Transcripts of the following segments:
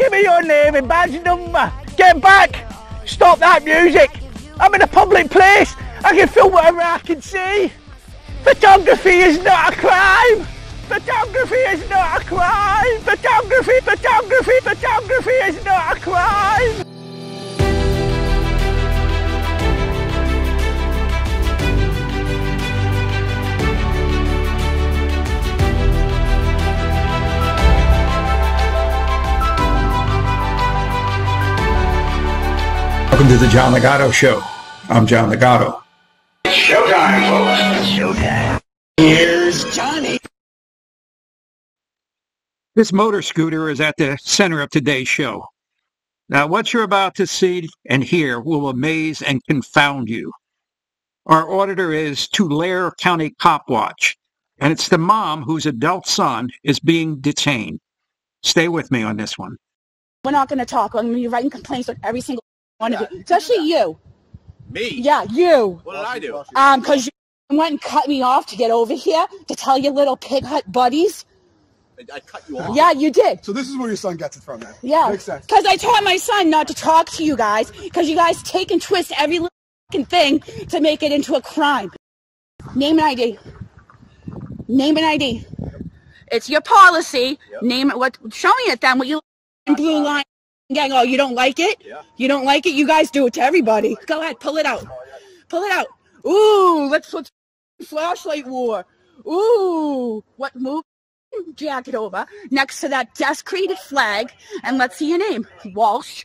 Give me your name and badge number. Get back. Stop that music. I'm in a public place. I can film whatever I can see. Photography is not a crime. Photography is not a crime. Photography is not a crime. Welcome to the John Ligato Show. I'm John Ligato. It's showtime, folks. It's showtime. Here's Johnny. This motor scooter is at the center of today's show. Now, what you're about to see and hear will amaze and confound you. Our auditor is Tulare County Cop Watch, and it's the mom whose adult son is being detained. Stay with me on this one. We're not going to talk. I'm going to be writing complaints on every single one of you, especially you. Me? Yeah, you. What did I do? Because you went and cut me off to get over here to tell your little pig hut buddies. I cut you off? Yeah, you did. So this is where your son gets it from, then? Yeah. Makes sense. Because I taught my son not to talk to you guys, because you guys take and twist every little fucking thing to make it into a crime. Name and ID. Name and ID. It's your policy. Yep. Name it. What? Show me it then. What you blue line gang? Oh, you don't like it? Yeah. You don't like it? You guys do it to everybody. Go ahead, pull it out. Pull it out. Ooh, let's flashlight war. Ooh, what move? Jacket over next to that desecrated flag, and let's see your name. Walsh.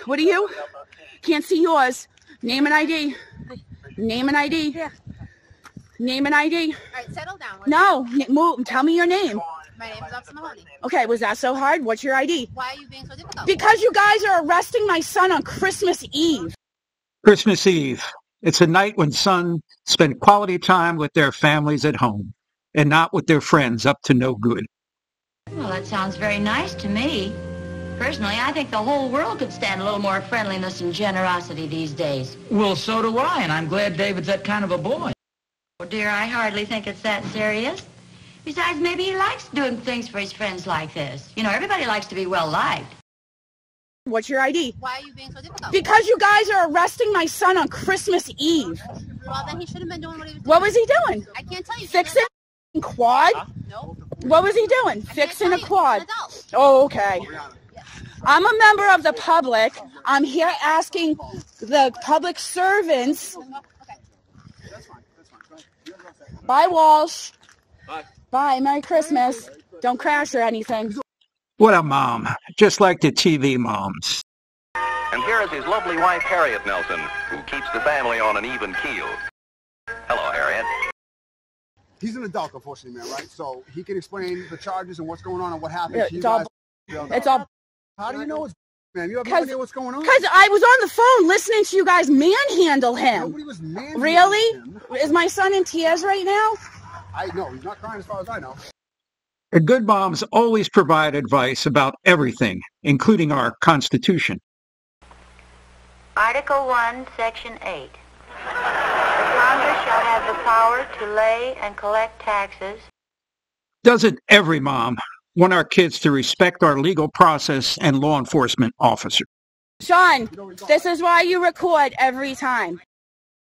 What are you? Can't see yours. Name and ID. Name and ID. Yeah. Name and ID. All right, settle down. No, move. Tell me your name. My name is Officer Mahoney. Okay, was that so hard? What's your ID? Why are you being so difficult? Because you guys are arresting my son on Christmas Eve. Christmas Eve. It's a night when sons spend quality time with their families at home and not with their friends up to no good. Well, that sounds very nice to me. Personally, I think the whole world could stand a little more friendliness and generosity these days. Well, so do I, and I'm glad David's that kind of a boy. Oh, dear, I hardly think it's that serious. Besides, maybe he likes doing things for his friends like this. You know, everybody likes to be well-liked. What's your ID? Why are you being so difficult? Because you guys are arresting my son on Christmas Eve. Well, then he shouldn't have been doing what he was doing. What was he doing? I can't tell you. Fixing a quad? No. What was he doing? Fixing a quad. Oh, okay. I'm a member of the public. I'm here asking the public servants. Bye, Walsh. Bye. Bye. Merry Christmas. Don't crash or anything. What a mom, just like the TV moms. And here is his lovely wife, Harriet Nelson, who keeps the family on an even keel. Hello, Harriet. He's an adult, unfortunately, man, right? So he can explain the charges and what's going on and what happened Yeah, to you it's all guys. It's all. How do you know it's man? You have no idea what's going on? Because I was on the phone listening to you guys manhandle him. Nobody was manhandling Really? him. Is my son in tears right now? I know. He's not crying as far as I know. Good moms always provide advice about everything, including our Constitution. Article 1, Section 8. The Congress shall have the power to lay and collect taxes. Doesn't every mom want our kids to respect our legal process and law enforcement officers? Sean, this is why you record every time.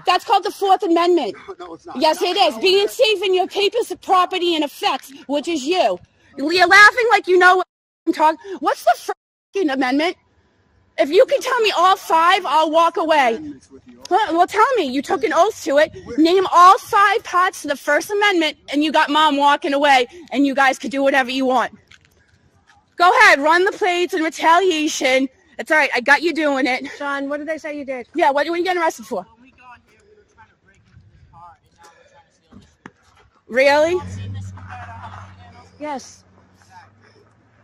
That's called the Fourth Amendment. No, it's not. Yes, it is. Being safe in your papers, property, and effects, which is you. You're laughing like you know what I'm talking. What's the freaking amendment? If you can tell me all five, I'll walk away. Well, tell me. You took an oath to it. Name all five parts to the First Amendment, and you got Mom walking away, and you guys could do whatever you want. Go ahead. Run the plates in retaliation. It's all right. I got you doing it. Sean, what did they say you did? Yeah, what are you getting arrested for? Really? Yes.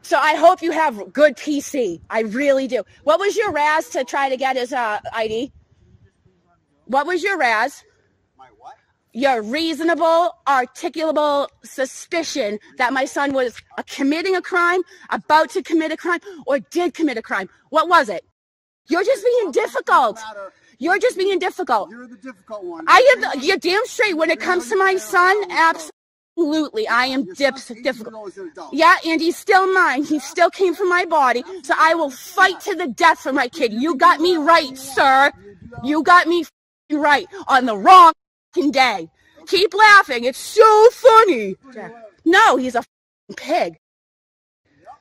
So I hope you have good PC. I really do. What was your RAS to try to get his ID? What was your RAS? My what? Your reasonable, articulable suspicion that my son was committing a crime, about to commit a crime, or did commit a crime. What was it? You're just being difficult. You're just being difficult. You're the difficult one. You're damn straight when it comes to my son. Absolutely Absolutely, I am Your son's 18 difficult. years old, he's an adult. Yeah, and he's still mine. He still came from my body, so I will fight to the death for my kid. You got me right, sir. You got me right on the wrong day. Keep laughing. It's so funny. Jack. No, he's a pig.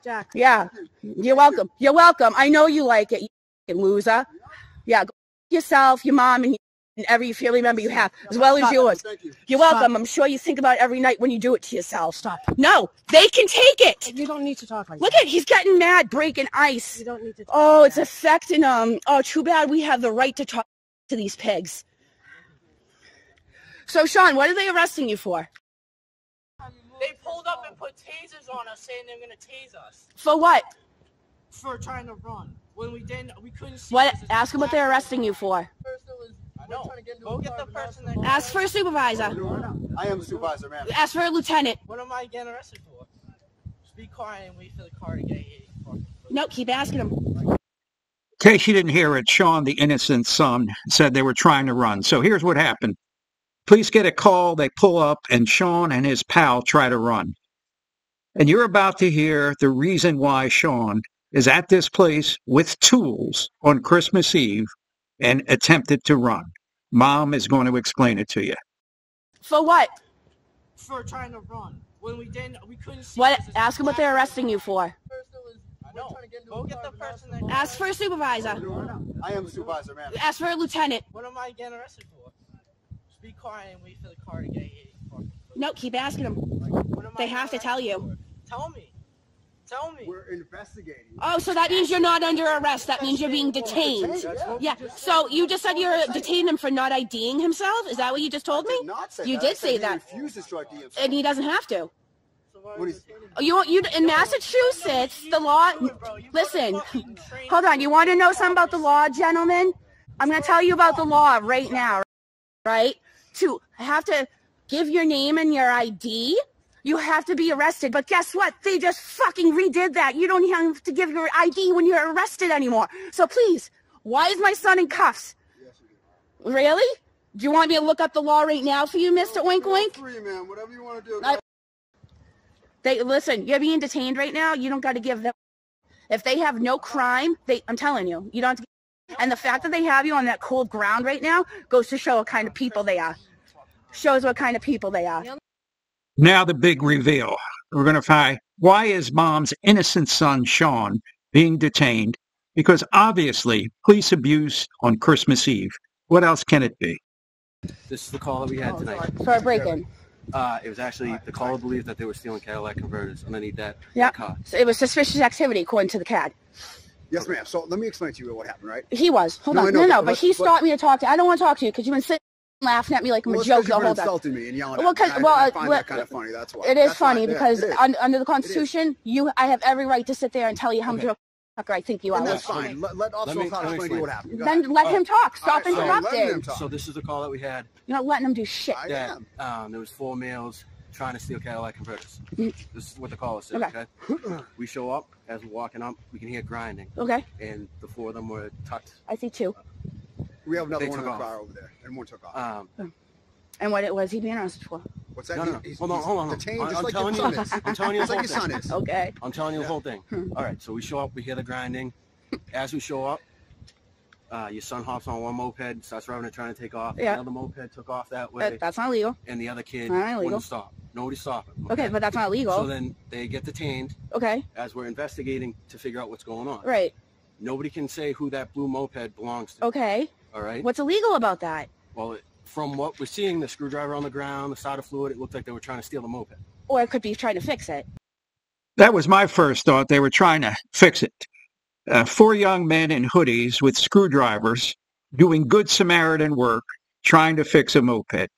Jack. Yeah, you're welcome. You're welcome. I know you like it, you loser. Yeah, go yourself, your mom, and every family member you have, as well as yours. You're welcome. I'm sure you think about it every night when you do it to yourself. Stop. No, they can take it. You don't need to talk like Look at, he's getting mad, breaking ice. You don't need to talk Oh, it's affecting him. Oh, too bad we have the right to talk to these pigs. So, Sean, what are they arresting you for? They pulled up and put tasers on us, saying they're gonna tase us. For what? For trying to run. When we didn't, we couldn't see. What? Ask them what they're arresting you for. No. Go get the person that. Ask for a supervisor. I am the supervisor, man. Ask for a lieutenant. What am I getting arrested for? Just be quiet and wait for the car to get here. Nope, keep asking them. In case you didn't hear it, Sean, the innocent son, said they were trying to run. So here's what happened. Police get a call, they pull up, and Sean and his pal try to run. And you're about to hear the reason why Sean is at this place with tools on Christmas Eve and attempted to run. Mom is going to explain it to you. For what? For trying to run. When we didn't, we couldn't see. What? Ask them what they're arresting you for. No. Go get the person that. Ask for a supervisor. I am the supervisor, man. Ask for a lieutenant. What am I getting arrested for? Just be quiet and wait for the car to get here. Nope, keep asking them. They have to tell you. Tell me. Tell me. We're investigating. Oh, so that means you're not under arrest. That means you're being detained. Yeah. So you just said you're detaining him for not IDing himself? Is that what you just told me? You did say that. He refuses to ID himself. And he doesn't have to. You in Massachusetts, the law. Listen, hold on. You want to know something about the law, gentlemen? I'm going to tell you about the law right now. Right? To have to give your name and your ID. You have to be arrested. But guess what? They just fucking redid that. You don't have to give your ID when you're arrested anymore. So please, why is my son in cuffs? Really? Do you want me to look up the law right now for you, Mr. Wink Wink? Free, man. Whatever you want to do. Listen, you're being detained right now. You don't got to give them. If they have no crime, I'm telling you, you don't have to. And the fact that they have you on that cold ground right now goes to show what kind of people they are. Shows what kind of people they are. Now the big reveal. We're going to find why is Mom's innocent son, Sean, being detained? Because obviously, police abuse on Christmas Eve. What else can it be? This is the call that we had tonight. For a break-in. It was actually, the caller believed that they were stealing Cadillac converters underneath that car. So it was suspicious activity, according to the CAD. Yes, ma'am. So let me explain to you what happened, right? He was. Hold on. No, but he stopped me to talk to. I don't want to talk to you because you've been sitting laughing at me like I'm a joke the whole time. Insulting me and yelling at me. I find that kind of funny. That's why. It is funny because under the Constitution, I have every right to sit there and tell you how much of a fucker I think you are. That's fine. Let Officer explain to you what happened. Then let him talk. Stop interrupting. So this is the call that we had. You're not letting him do shit. There was 4 males trying to steal Cadillac converters. This is what the caller said, okay? We show up. As we're walking up, we can hear grinding. Okay. And the 4 of them were tucked. I see 2. We have another one in the car over there, and one took off. And what was he being arrested for? What's that? No. Hold on. Detained just like your son is. I'm telling you the whole thing. Son is. Okay. I'm telling you the whole thing. All right, so we show up, we hear the grinding. As we show up, your son hops on one moped, starts revving it, trying to take off. Yeah. Another moped took off that way. That's not legal. And the other kid wouldn't stop. Nobody stopped him. Okay, but that's not legal. So then they get detained. Okay. As we're investigating to figure out what's going on. Right. Nobody can say who that blue moped belongs to. Okay. All right. What's illegal about that? Well, from what we're seeing, the screwdriver on the ground, the solder fluid, it looked like they were trying to steal the moped. Or it could be trying to fix it. That was my first thought. They were trying to fix it. 4 young men in hoodies with screwdrivers doing good Samaritan work, trying to fix a moped.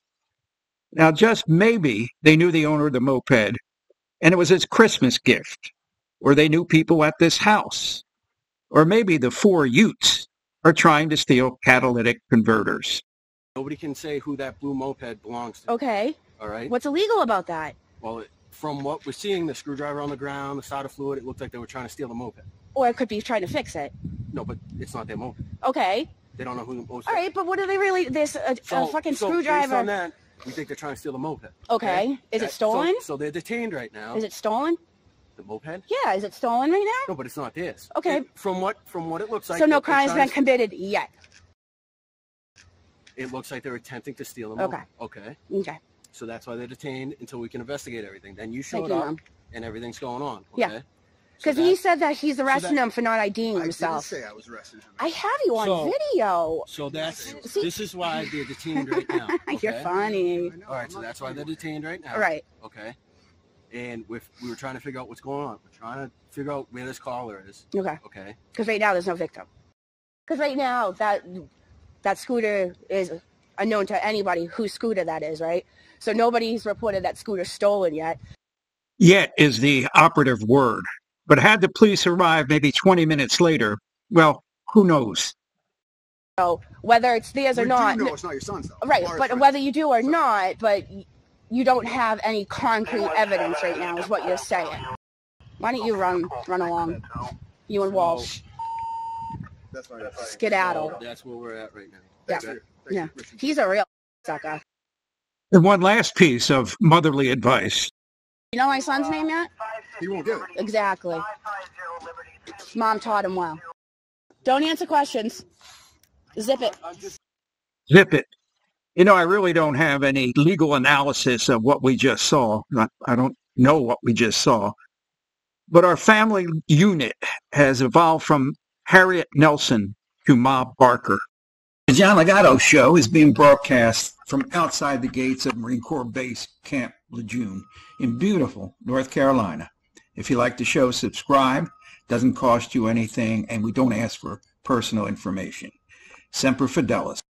Now, just maybe they knew the owner of the moped, and it was his Christmas gift, or they knew people at this house, or maybe the 4 Utes are trying to steal catalytic converters. Nobody can say who that blue moped belongs to. Okay. All right. What's illegal about that? Well, from what we're seeing, the screwdriver on the ground, the solder fluid, it looked like they were trying to steal the moped. Or it could be trying to fix it. No, but it's not their moped. Okay. They don't know who the moped is. All right, but what are they really? There's a fucking screwdriver. Based on that, We think they're trying to steal the moped. Okay. Is it stolen? So they're detained right now. Is it stolen? The moped? Yeah. Is it stolen right now? No, but it's not theirs. Okay. From what it looks like. So no crime's been committed yet. It looks like they're attempting to steal them. Okay. Okay. Okay. So that's why they're detained until we can investigate everything. Then you showed Thank up, you, and everything's going on. Okay? Yeah. Because he said that he's arresting him for not IDing himself. I didn't say I was arresting him. I have you on video. So this is why they're detained right now. Okay? You're funny. All right, so that's why they're detained right now. Right. Okay. And we were trying to figure out what's going on. We're trying to figure out where this caller is. Okay. Okay. Because right now there's no victim. Because right now that scooter is unknown to anybody whose scooter that is, right? So nobody's reported that scooter stolen yet. Yet is the operative word. But had the police arrive maybe 20 minutes later, well, who knows? So whether it's theirs or not. You know it's not your son's, though. Right, but whether you do or not, but you don't have any concrete evidence right now is what you're saying. Why don't you run along? You and Walsh. That's right. Skedaddle. That's where we're at right now. Yeah. Yeah. He's a real sucker. And one last piece of motherly advice. You know my son's name yet? He won't get it. Exactly. Mom taught him well. Don't answer questions. Zip it. Zip it. You know, I really don't have any legal analysis of what we just saw. I don't know what we just saw. But our family unit has evolved from Harriet Nelson to Ma Barker. The John Ligato Show is being broadcast from outside the gates of Marine Corps Base Camp Lejeune in beautiful North Carolina. If you like the show, subscribe. Doesn't cost you anything, and we don't ask for personal information. Semper Fidelis.